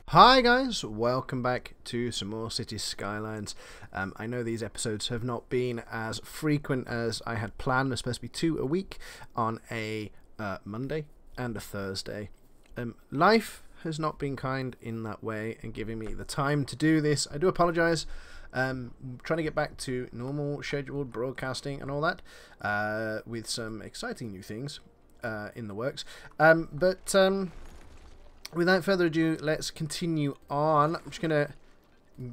Hi guys, welcome back to some more City Skylines. I know these episodes have not been as frequent as I had planned. There's supposed to be 2 a week on a Monday and a Thursday. Life has not been kind in that way and giving me the time to do this. I do apologise. Trying to get back to normal scheduled broadcasting and all that, with some exciting new things in the works. Without further ado, let's continue on. I'm just going to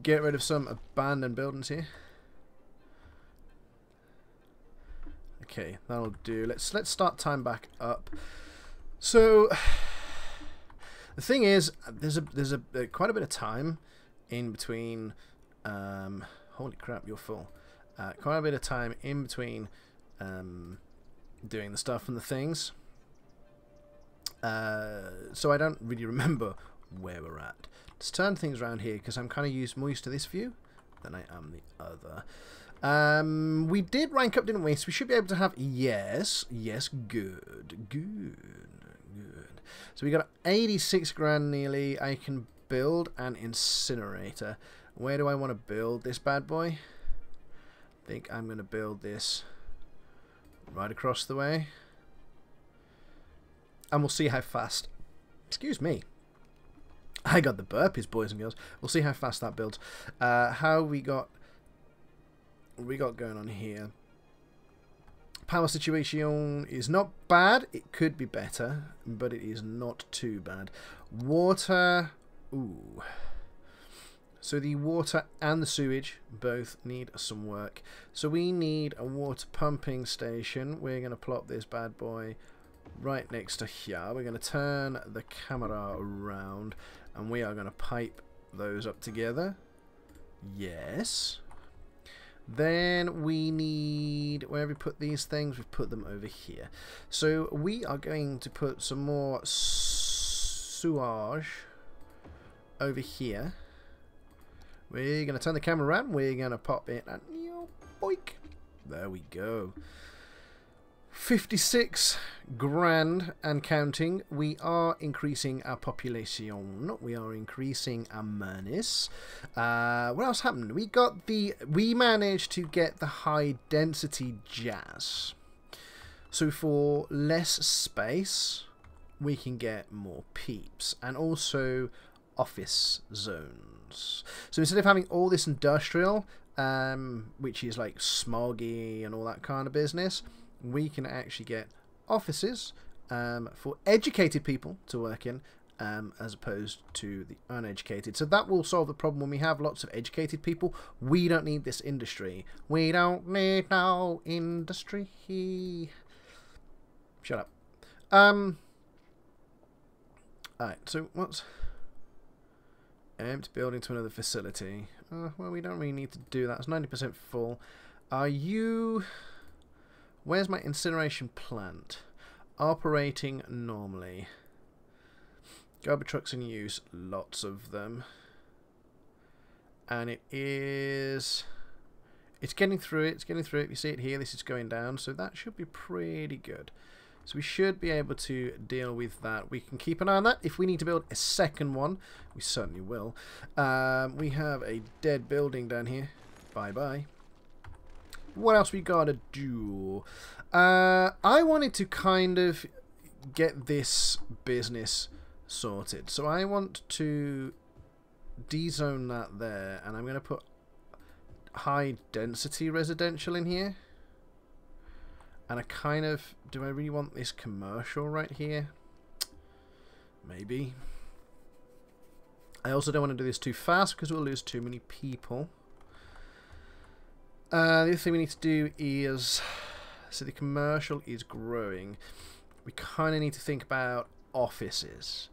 get rid of some abandoned buildings here. Okay, that'll do. Let's start time back up. So the thing is, there's quite a bit of time in between. Holy crap, you're full. Quite a bit of time in between doing the stuff and the things. So I don't really remember where we're at. Let's turn things around here because I'm kind of more used to this view than I am the other. We did rank up, didn't we? So we should be able to have yes, good. So we got 86 grand nearly. I can build an incinerator. Where do I want to build this bad boy? I think I'm going to build this right across the way. And we'll see how fast, excuse me, I got the burpees, boys and girls. We'll see how fast that builds. How we got going on here. Power situation is not bad. It could be better, but it is not too bad. Water, ooh. So the water and the sewage both need some work. So we need a water pumping station. We're going to plop this bad boy right next to here. We're going to turn the camera around and we are going to pipe those up together. Yes. Then we need, where have we put these things? We've put them over here. So we are going to put some more sewage over here. We're going to turn the camera around. We're going to pop it and boink. There we go. 56 grand and counting. We are increasing our population. We are increasing our menace. What else happened? We managed to get the high density jazz. So for less space, we can get more peeps and also office zones. So instead of having all this industrial, which is like smoggy and all that kind of business, we can actually get offices for educated people to work in, as opposed to the uneducated. So that will solve the problem. When we have lots of educated people, we don't need this industry. We don't need no industry. Shut up. Alright, so what's empty building to another facility? Well, we don't really need to do that. It's 90% full. Are you... Where's my incineration plant? Operating normally. Garbage trucks in use. Lots of them. And it's getting through it. It's getting through it. You see it here. This is going down. So that should be pretty good. So we should be able to deal with that. We can keep an eye on that. If we need to build a second one, we certainly will. We have a dead building down here. Bye-bye. What else we gotta do? I wanted to kind of get this business sorted. So I want to dezone that there. And I'm going to put high density residential in here. And I kind of... Do I really want this commercial right here? Maybe. I also don't want to do this too fast because we'll lose too many people. The other thing we need to do is... So the commercial is growing. We kind of need to think about offices.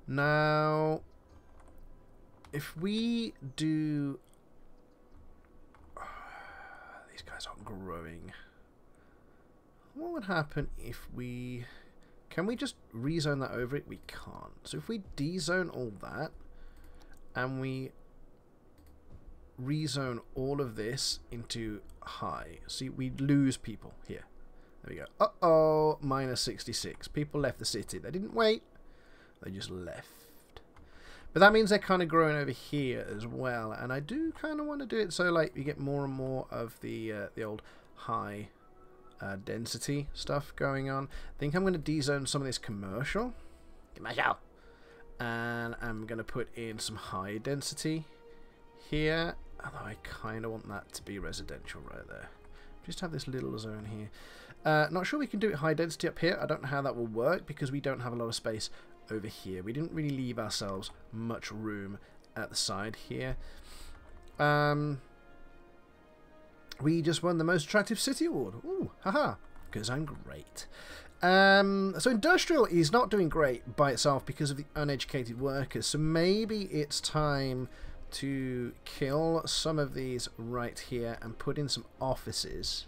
Now, if we do... These guys aren't growing. What would happen if we... Can we just rezone that over it? We can't. So if we dezone all that and we rezone all of this into high, see, we lose people here. There we go. Uh-oh, minus 66. People left the city. They didn't wait. They just left. But that means they're kind of growing over here as well. And I do kind of want to do it so like you get more and more of the old high density stuff going on. I think I'm going to de-zone some of this commercial. Commercial. And I'm going to put in some high density here. Although I kind of want that to be residential right there. Just have this little zone here. Not sure we can do it high density up here. I don't know how that will work because we don't have a lot of space over here. We didn't really leave ourselves much room at the side here. We just won the most attractive city award. Ooh, haha, because I'm great. So industrial is not doing great by itself because of the uneducated workers. So maybe it's time to kill some of these right here and put in some offices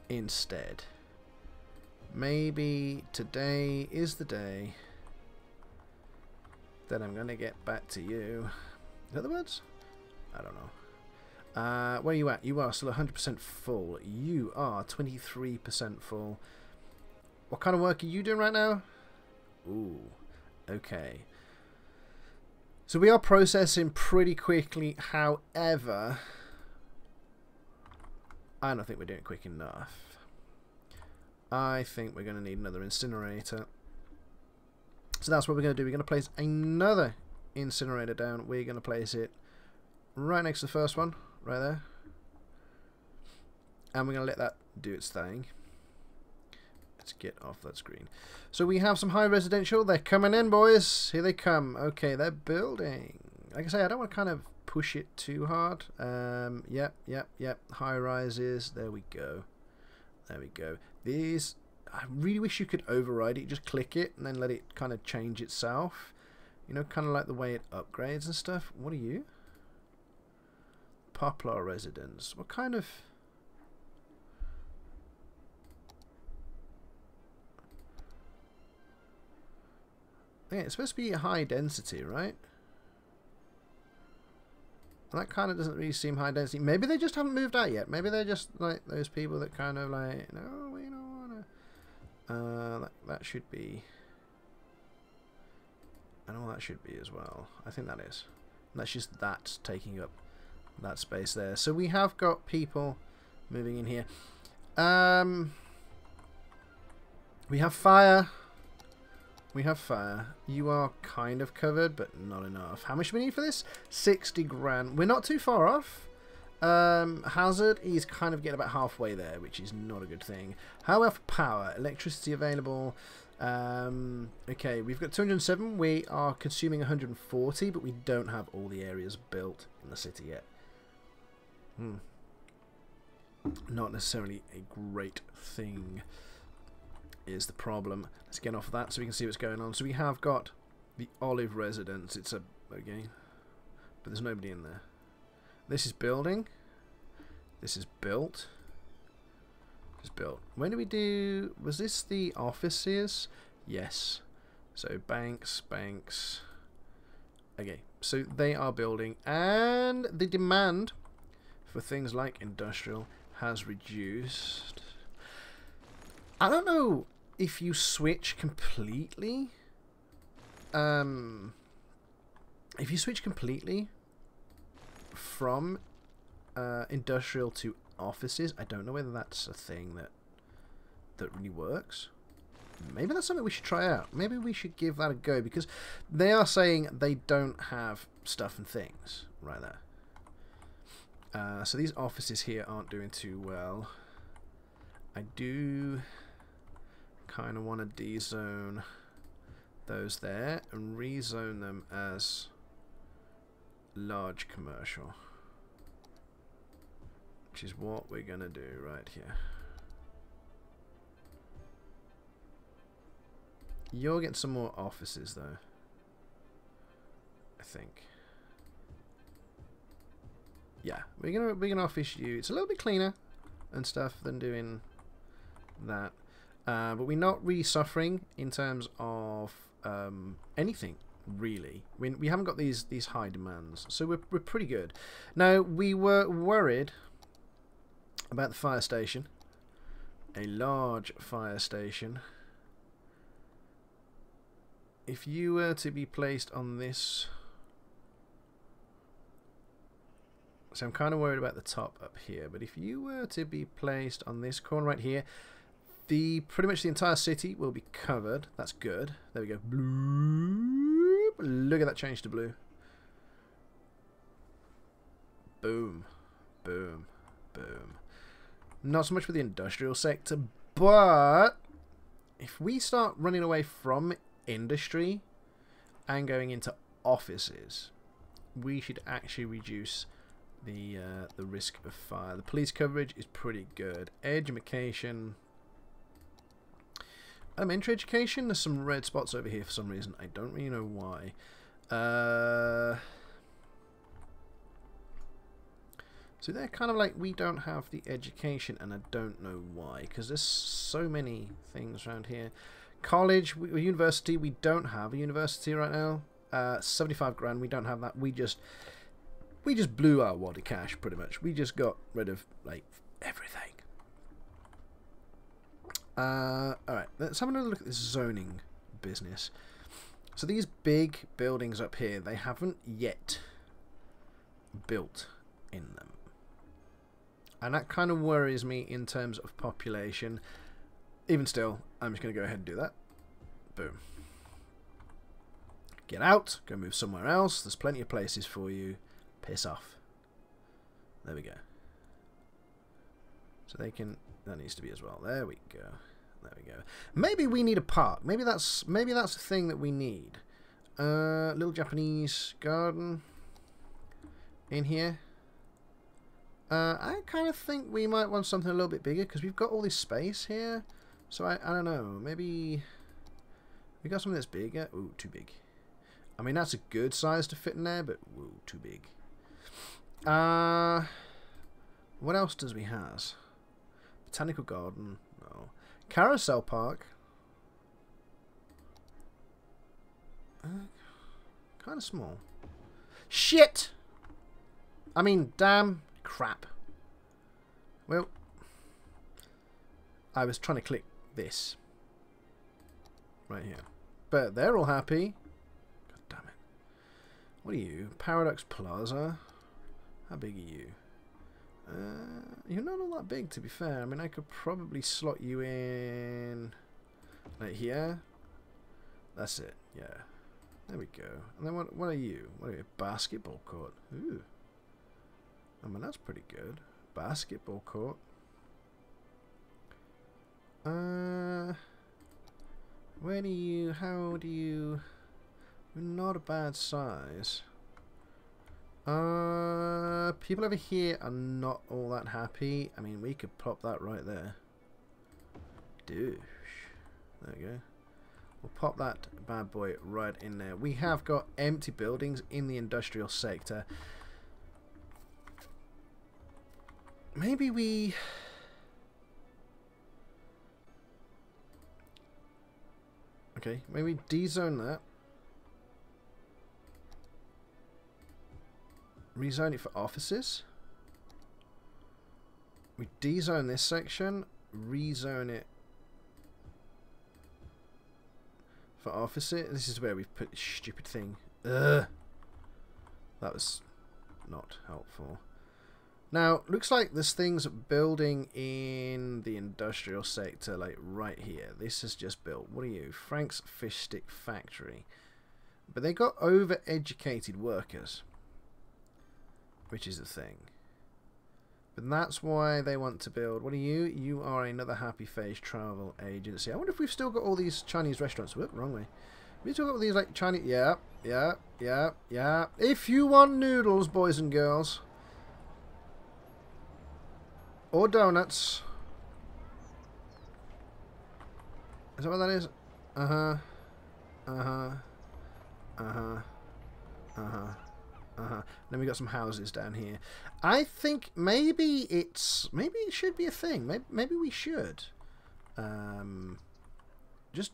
instead. Maybe today is the day that I'm going to get back to you. In other words, I don't know. Where are you at? You are still 100% full. You are 23% full. What kind of work are you doing right now? Ooh, okay. So we are processing pretty quickly. However, I don't think we're doing it quick enough. I think we're going to need another incinerator. So that's what we're going to do. We're going to place another incinerator down. We're going to place it right next to the first one, right there. And we're going to let that do its thing. Let's get off that screen. So we have some high residential. They're coming in, boys. Here they come. Okay, they're building. Like I say, I don't want to kind of push it too hard. Yep. High rises. There we go. There we go. These, I really wish you could override it. Just click it and then let it kind of change itself. You know, kind of like the way it upgrades and stuff. What are you? Poplar residence. What kind of... Yeah, it's supposed to be high density, right? And that kind of doesn't really seem high density. Maybe they just haven't moved out yet. Maybe they're just like those people that kind of like, no, we don't want to. That should be. I know that should be as well. I think that is. That's just that taking up that space there. So we have got people moving in here. We have fire. We have fire. You are kind of covered, but not enough. How much do we need for this? 60 grand. We're not too far off. Hazard is kind of getting about halfway there, which is not a good thing. However, power, electricity available. Okay, we've got 207. We are consuming 140, but we don't have all the areas built in the city yet. Not necessarily a great thing is the problem. Let's get off of that so we can see what's going on. So we have got the Olive Residence. It's a okay, but there's nobody in there. This is building. This is built. It's built. When did we do? Was this the offices? Yes. So banks. Okay, so they are building, and the demand for things like industrial has reduced. I don't know if you switch completely. If you switch completely from industrial to offices, I don't know whether that's a thing that really works. Maybe that's something we should try out. Maybe we should give that a go, because they are saying they don't have stuff and things right there. So these offices here aren't doing too well. I do kind of want to de-zone those there and rezone them as large commercial, which is what we're going to do right here. You're getting some more offices though, I think. Yeah, we're gonna office you. It's a little bit cleaner and stuff than doing that, but we're not really suffering in terms of anything really. We haven't got these high demands, so we're pretty good. Now we were worried about the fire station. a large fire station. If you were to be placed on this, so I'm kind of worried about the top up here, but if you were to be placed on this corner right here, pretty much the entire city will be covered. That's good. There we go. Bloop. Look at that change to blue. Boom. Boom. Boom. Not so much with the industrial sector, but if we start running away from industry and going into offices, we should actually reduce the risk of fire. The police coverage is pretty good. Education, elementary education, there's some red spots over here for some reason. I don't really know why. So they're kind of like, we don't have the education, and I don't know why, because there's so many things around here. College, university, we don't have a university right now. 75 grand, we don't have that. We just blew our wad of cash, pretty much. We just got rid of, like, everything. Alright, let's have another look at this zoning business. So these big buildings up here, they haven't yet built in them. And that kind of worries me in terms of population. Even still, I'm just going to go ahead and do that. Boom. Get out. Go move somewhere else. There's plenty of places for you. Piss off. There we go. So they can... That needs to be as well. There we go. There we go. Maybe we need a park. Maybe that's the thing that we need. Little Japanese garden in here. I kind of think we might want something a little bit bigger because we've got all this space here. So I don't know. Maybe we got something that's bigger. Ooh, too big. I mean, that's a good size to fit in there, but ooh, too big. What else does we have? Botanical garden. No. Carousel park. Kind of small. Shit! I mean, damn crap. Well, I was trying to click this. Right here. But they're all happy. God damn it. What are you? Paradox Plaza? How big are you? You're not all that big, to be fair. I mean, I could probably slot you in like here. That's it. Yeah. There we go. And then what are you? What are you? Basketball court. Ooh. I mean, that's pretty good. Basketball court. Where do you... How do you... You're not a bad size. People over here are not all that happy. I mean, we could plop that right there. Douche. There we go. We'll pop that bad boy right in there. We have got empty buildings in the industrial sector. Maybe we... Okay, maybe de-zone that. Rezone it for offices. We de-zone this section. Rezone it for offices. This is where we've put this stupid thing. Ugh. That was not helpful. Now, looks like there's things building in the industrial sector, like right here. This is just built. What are you? Frank's Fish Stick Factory. But they got over-educated workers, which is the thing. But that's why they want to build. What are you? You are another Happy Face travel agency. I wonder if we've still got all these Chinese restaurants. Whoop, wrong way. We've still got all these like Chinese... Yeah, yeah, yeah, yeah. If you want noodles, boys and girls... Or donuts. Is that what that is? Uh-huh. Uh-huh. Uh-huh. Uh-huh. Uh-huh. Then we got some houses down here. I think maybe it should be a thing. Maybe we should. Just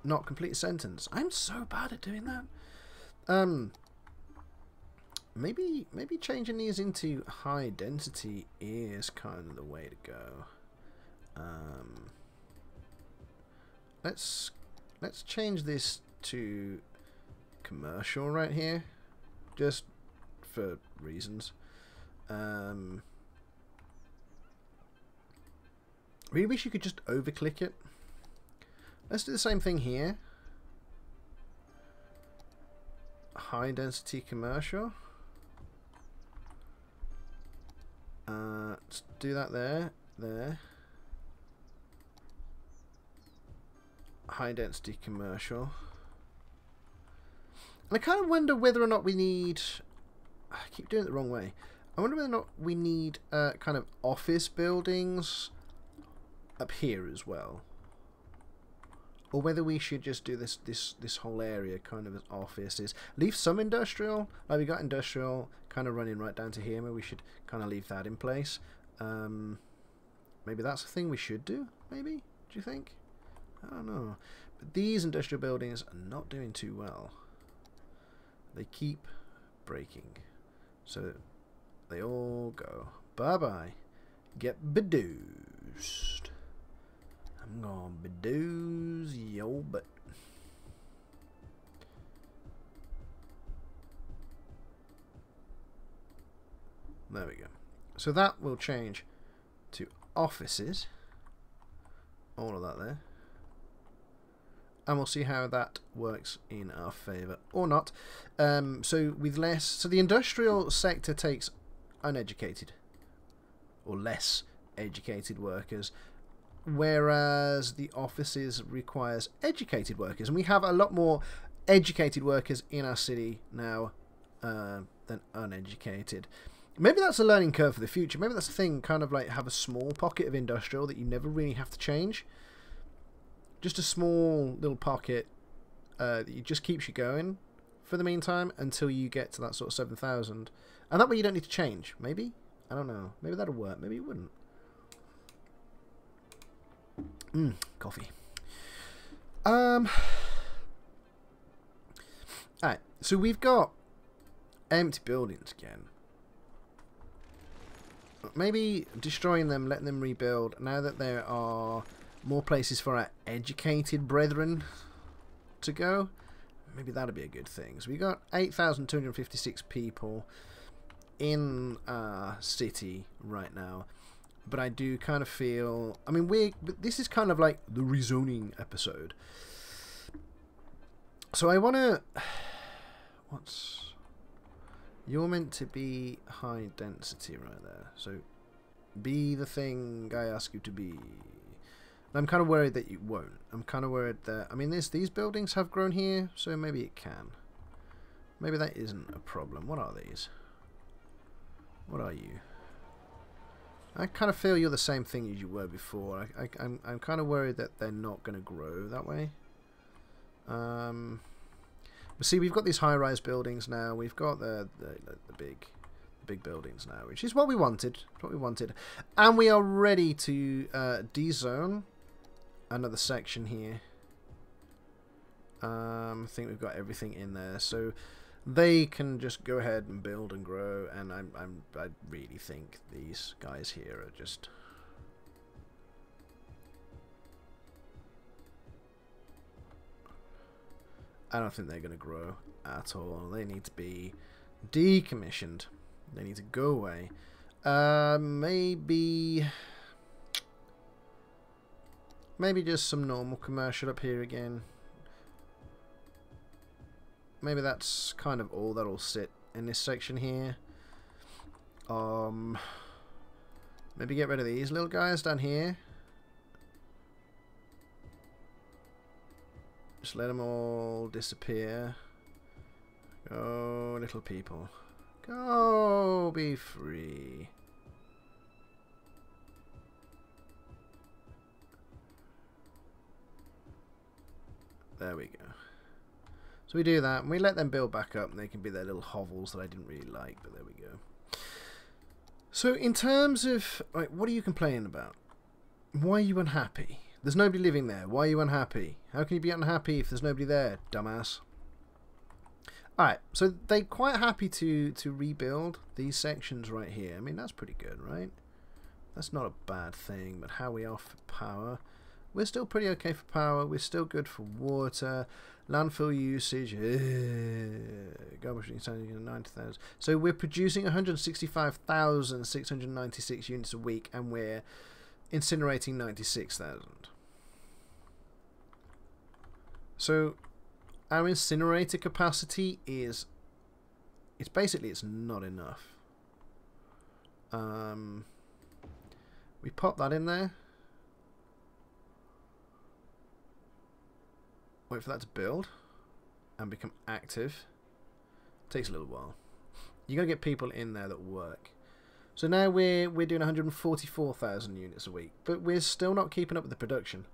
not complete a sentence. I'm so bad at doing that. Maybe changing these into high density is kind of the way to go. Let's change this to commercial right here, just for reasons. Really wish you could just overclick it. Let's do the same thing here. High density commercial. Let's do that there. High density commercial. And I kind of wonder whether or not we need... I keep doing it the wrong way. I wonder whether or not we need kind of office buildings up here as well. Or whether we should just do this whole area kind of as offices. Leave some industrial. Like we got industrial kind of running right down to here. Maybe we should kind of leave that in place. Maybe that's a thing we should do. Maybe? Do you think? I don't know. But these industrial buildings are not doing too well. They keep breaking. So they all go. Bye-bye. Get bedoozed. I'm gonna bedooze yo butt. There we go. So that will change to offices. All of that there. And we'll see how that works in our favour or not. So with less, so the industrial sector takes uneducated or less educated workers, whereas the offices requires educated workers, and we have a lot more educated workers in our city now than uneducated. Maybe that's a learning curve for the future. Maybe that's a thing, kind of like have a small pocket of industrial that you never really have to change. Just a small little pocket that just keeps you going for the meantime until you get to that sort of 7,000. And that way you don't need to change. Maybe? I don't know. Maybe that'll work. Maybe it wouldn't. Coffee. Alright, so we've got empty buildings again. Maybe destroying them, letting them rebuild, now that there are more places for our educated brethren to go. Maybe that'd be a good thing. So we got 8,256 people in our city right now. But I do kind of feel... I mean, this is kind of like the rezoning episode. So I want to... You're meant to be high density right there. So be the thing I ask you to be. I'm kind of worried that you won't. I'm kind of worried that... I mean, these buildings have grown here, so maybe it can. Maybe that isn't a problem. What are these? What are you? I kind of feel you're the same thing as you were before. I'm kind of worried that they're not going to grow that way. But see, we've got these high-rise buildings now. We've got the big buildings now, which is what we wanted. And we are ready to de-zone another section here. I think we've got everything in there, so they can just go ahead and build and grow. And I really think these guys here are just... I don't think they're going to grow at all. They need to be decommissioned. They need to go away. Maybe just some normal commercial up here again. Maybe that's kind of all that'll sit in this section here. Maybe get rid of these little guys down here. Just let them all disappear. Go, little people. Go, be free. There we go. So we do that, and we let them build back up, and they can be their little hovels that I didn't really like, but there we go. So in terms of, like, what are you complaining about? Why are you unhappy? There's nobody living there. Why are you unhappy? How can you be unhappy if there's nobody there, dumbass? Alright, so they're quite happy to rebuild these sections right here. I mean, that's pretty good, right? That's not a bad thing, but how we are for power? We're still pretty okay for power. We're still good for water. Landfill usage. Garbage 90,000. So we're producing 165,696 units a week, and we're incinerating 96,000. So our incinerator capacity is, it's not enough. We pop that in there. Wait for that to build and become active. Takes a little while. You gotta get people in there that work. So now we're doing 144,000 units a week, but we're still not keeping up with the production.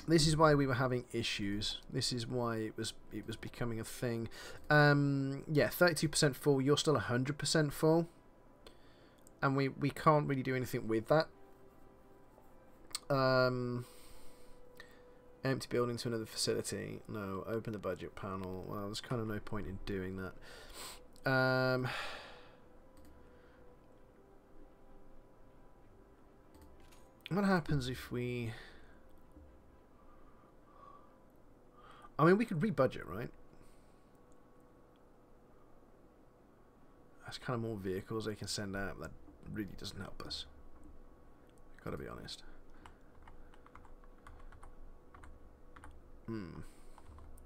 This is why we were having issues. This is why it was becoming a thing. Yeah, 32% full. You're still 100% full, and we can't really do anything with that. Empty building to another facility. No. Open the budget panel. Well, there's kind of no point in doing that. What happens if we... I mean, we could re-budget, right? That's kind of more vehicles they can send out. That really doesn't help us. Gotta be honest.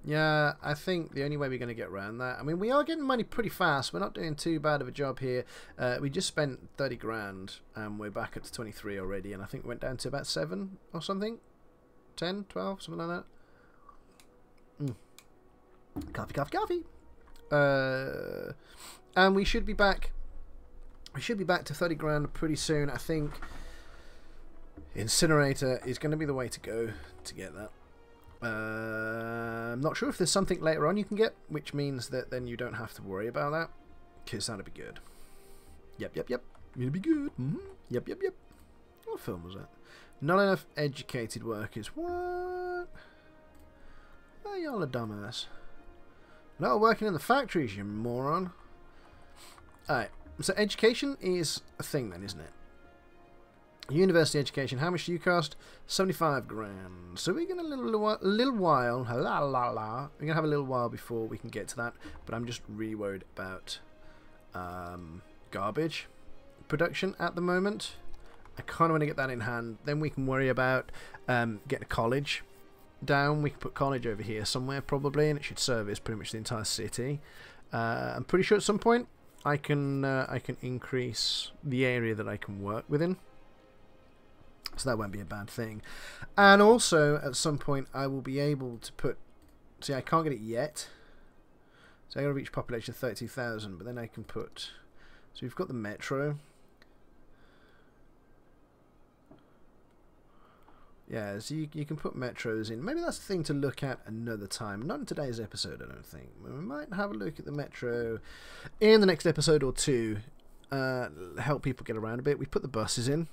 Yeah, I think the only way we're going to get around that... I mean, we are getting money pretty fast. We're not doing too bad of a job here. We just spent 30 grand, and we're back up to 23 already, and I think we went down to about 7 or something. 10, 12, something like that. Coffee, coffee, coffee. And we should be back. We should be back to 30 grand pretty soon. I think incinerator is going to be the way to go to get that. I'm not sure if there's something later on you can get, which means that then you don't have to worry about that, because that'd be good. Yep. It'd be good. Yep. What film was that? Not enough educated workers. What? Oh, y'all a dumbass. Not working in the factories, you moron. Alright, so education is a thing then, isn't it? University education, how much do you cost? 75 grand. So we're going to we're going to have a little while before we can get to that, but I'm just really worried about garbage production at the moment. I kind of want to get that in hand. Then we can worry about getting a college down. We can put college over here somewhere probably, and it should service pretty much the entire city. I'm pretty sure at some point I can increase the area that I can work within. So that won't be a bad thing. And also, at some point, I will be able to put... See, I can't get it yet. So I'm going to reach population of 32,000, but then I can put... So we've got the metro. Yeah, so you can put metros in. Maybe that's a thing to look at another time. Not in today's episode, I don't think. We might have a look at the metro in the next episode or two. Help people get around a bit. We put the buses in,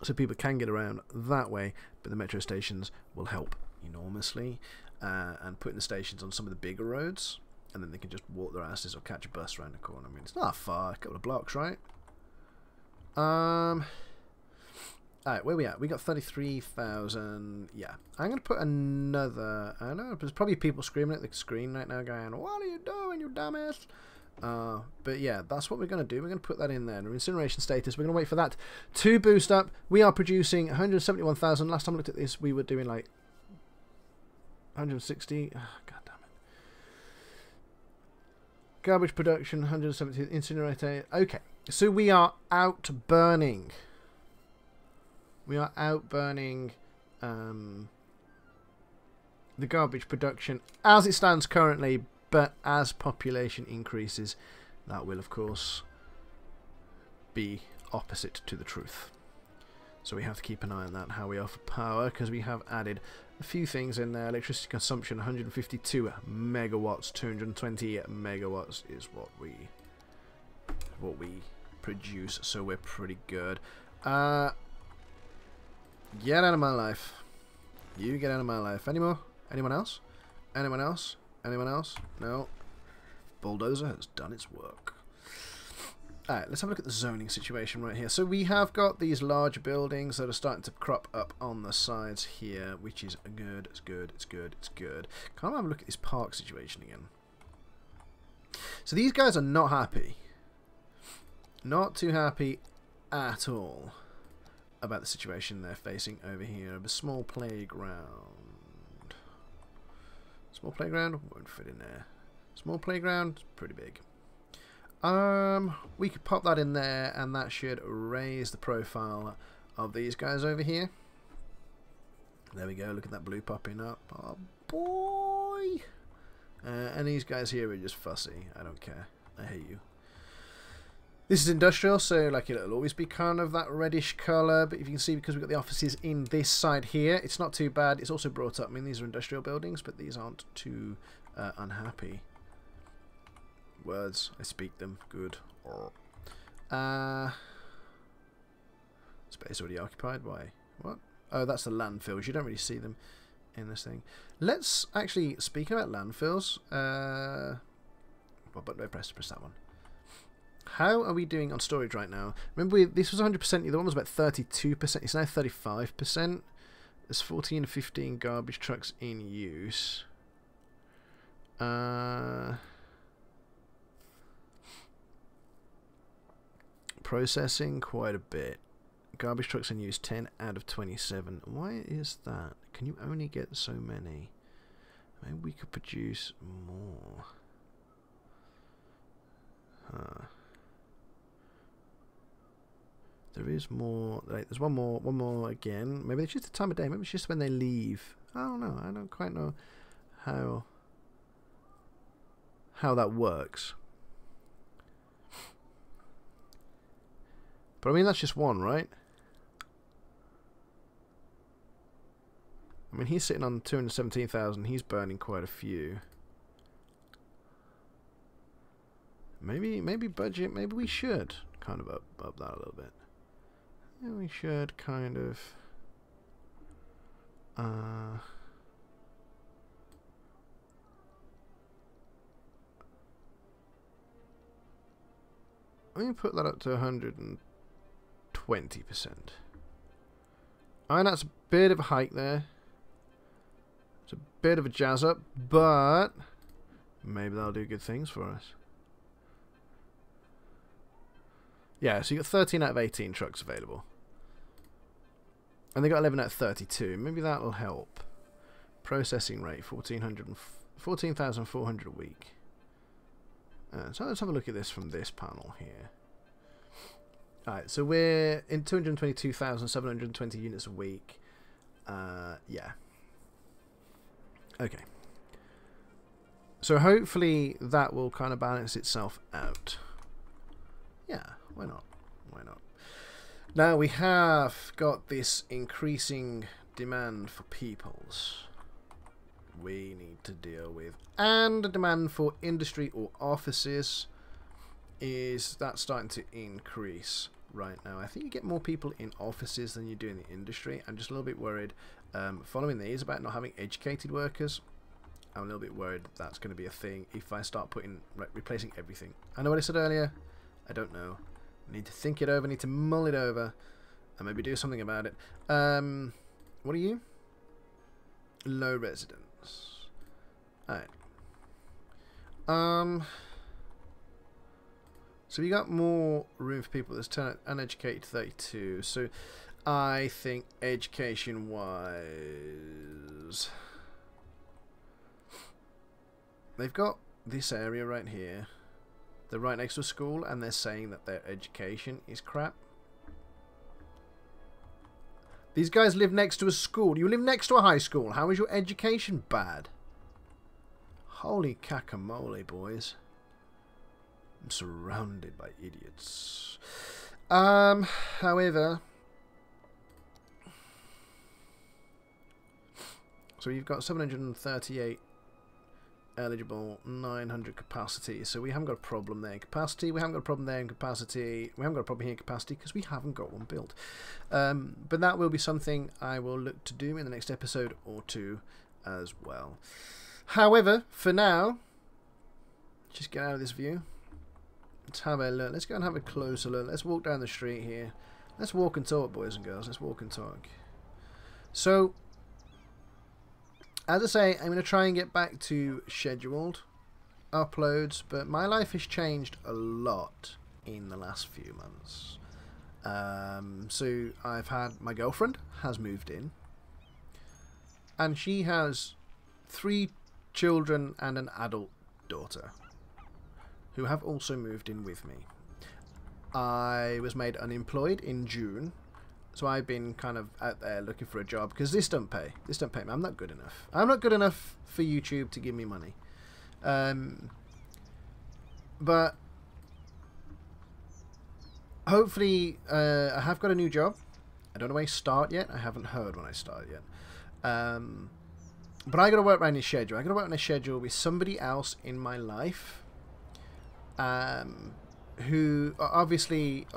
so people can get around that way, but the metro stations will help enormously. And putting the stations on some of the bigger roads, and then they can just walk their asses or catch a bus around the corner. I mean, it's not far, a couple of blocks, right? Alright, where we at? We got 33,000. Yeah, I'm going to put another... I know, there's probably people screaming at the screen right now going, "What are you doing, you dumbass?" But yeah, that's what we're going to do. We're going to put that in there. Incineration status, we're going to wait for that to boost up. We are producing 171,000. Last time I looked at this, we were doing like 160. Oh, God damn it. Garbage production, 170. Incinerator. Okay, so we are out burning. We are out burning the garbage production as it stands currently. But as population increases, that will, of course, be opposite to the truth. So we have to keep an eye on that, how we are for power, because we have added a few things in there. Electricity consumption, 152 megawatts, 220 megawatts is what we produce. So we're pretty good. Get out of my life. You get out of my life. Any more? Anyone else? Anyone else? Anyone else? No. Bulldozer has done its work. Alright, let's have a look at the zoning situation right here. So we have got these large buildings that are starting to crop up on the sides here, which is good, it's good, it's good, it's good. Can't have a look at this park situation again. So these guys are not happy. Not too happy at all about the situation they're facing over here. A small playground. Small playground won't fit in there. Small playground, pretty big. We could pop that in there, and that should raise the profile of these guys over here. There we go. Look at that blue popping up. Oh boy! And these guys here are just fussy. I don't care. I hate you. This is industrial, so like it'll always be kind of that reddish colour. But if you can see, because we've got the offices in this side here, it's not too bad. It's also brought up. I mean, these are industrial buildings, but these aren't too unhappy. Words, I speak them. Good. Space already occupied. Why? What? Oh, that's the landfills. You don't really see them in this thing. Let's actually, speaking about landfills, what button do I press? Press that one. How are we doing on storage right now? Remember, this was 100%. The other one was about 32%. It's now 35%. There's 14 to 15 garbage trucks in use. Processing quite a bit. Garbage trucks in use 10 out of 27. Why is that? Can you only get so many? Maybe we could produce more. There is more. Like, there's one more again. Maybe it's just the time of day. Maybe it's just when they leave. I don't know. I don't quite know how that works. But I mean, that's just one, right? I mean, he's sitting on 217,000. He's burning quite a few. Maybe budget. Maybe we should kind of up that a little bit. Yeah, we should kind of. Let me put that up to 120%. I know that's a bit of a hike there. It's a bit of a jazz up, but maybe that'll do good things for us. Yeah, so you got 13 out of 18 trucks available. And they got 11 out of 32. Maybe that'll help. Processing rate, 14,400 a week. So let's have a look at this from this panel here. Alright, so we're in 222,720 units a week. Yeah. Okay. So hopefully that will kind of balance itself out. Yeah, why not? Why not? Now we have got this increasing demand for peoples we need to deal with, and the demand for industry or offices is that starting to increase right now. I think you get more people in offices than you do in the industry. I'm just a little bit worried following these about not having educated workers. I'm a little bit worried that's going to be a thing if I start replacing everything. I know what I said earlier. I don't know. I need to think it over. I need to mull it over and maybe do something about it. What are you? Low residence. Alright. So we got more room for people. There's uneducated 32. So I think education wise, they've got this area right here. They're right next to a school, and they're saying that their education is crap. These guys live next to a school. You live next to a high school. How is your education bad? Holy cacamole, boys. I'm surrounded by idiots. However, so you've got 738 eligible, 900 capacity. So we haven't got a problem there in capacity. We haven't got a problem there in capacity. We haven't got a problem here in capacity because we haven't got one built. But that will be something I will look to do in the next episode or two as well. However, for now, just get out of this view. Let's have a look. Let's go and have a closer look. Let's walk down the street here. Let's walk and talk, boys and girls. Let's walk and talk. So, as I say, I'm going to try and get back to scheduled uploads, but my life has changed a lot in the last few months. So I've had, my girlfriend has moved in, and she has 3 children and an adult daughter who have also moved in with me. I was made unemployed in June, so I've been kind of out there looking for a job because this don't pay. This don't pay me. I'm not good enough. I'm not good enough for YouTube to give me money. But hopefully I have got a new job. I don't know when I start yet. I haven't heard when I start yet. But I got to work around this schedule. I got to work on a schedule with somebody else in my life, who obviously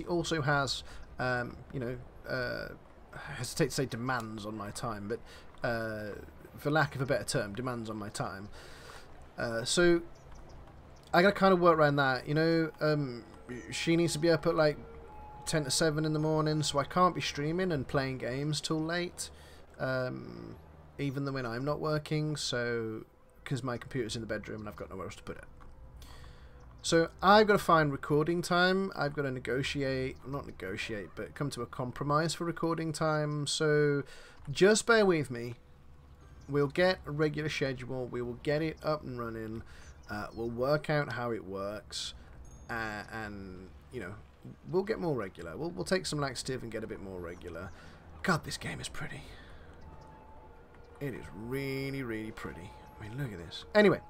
also has, you know, I hesitate to say demands on my time, but for lack of a better term, demands on my time. So I got to kind of work around that. You know, she needs to be up at like 10 to 7 in the morning, so I can't be streaming and playing games till late. Even when I'm not working, so because my computer's in the bedroom and I've got nowhere else to put it. So I've got to find recording time. I've got to negotiate, not negotiate, but come to a compromise for recording time. So just bear with me. We'll get a regular schedule. We will get it up and running. We'll work out how it works, and you know, we'll get more regular. We'll take some laxative and get a bit more regular. God, this game is pretty. It is really, really pretty. I mean, look at this. Anyway,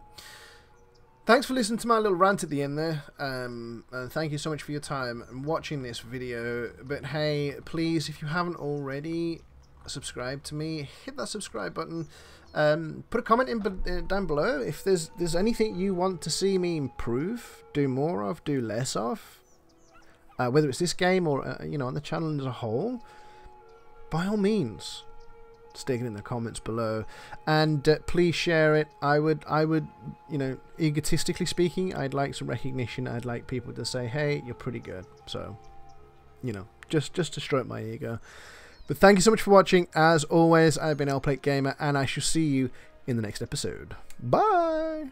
thanks for listening to my little rant at the end there. And thank you so much for your time and watching this video. But hey, please, if you haven't already subscribed to me, hit that subscribe button. Put a comment in down below if there's anything you want to see me improve, do more of, do less of. Whether it's this game or you know, on the channel as a whole, by all means, stick it in the comments below, and please share it. I would, you know, egotistically speaking, I'd like some recognition. I'd like people to say, hey, you're pretty good. So, you know, just to stroke my ego. But thank you so much for watching. As always, I've been l-plategamer, and I shall see you in the next episode. Bye!